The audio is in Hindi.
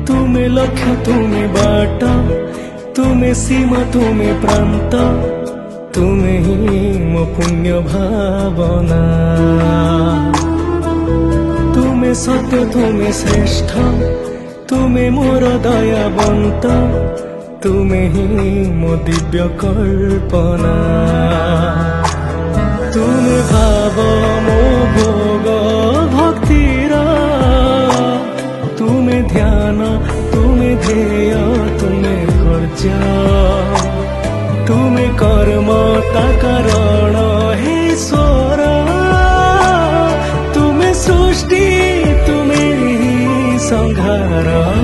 तुमे लक्ष्य तुमे बाट, तुमे सीमा तुमे प्रांत, तुमे ही मो पुण्य भावना। तुमे सत्य तुमे श्रेष्ठ, तुमे मोर दयावंत, तुमे ही मो दिव्य कल्पना। तुमे भाव मो भोग भक्तिर, तुमे ध्यान तुमे ध्येय तुमे कर्ज, तुमे कर्म ता कारण हे ईश्वर। तुमे सृष्टि तुमे ही संहार।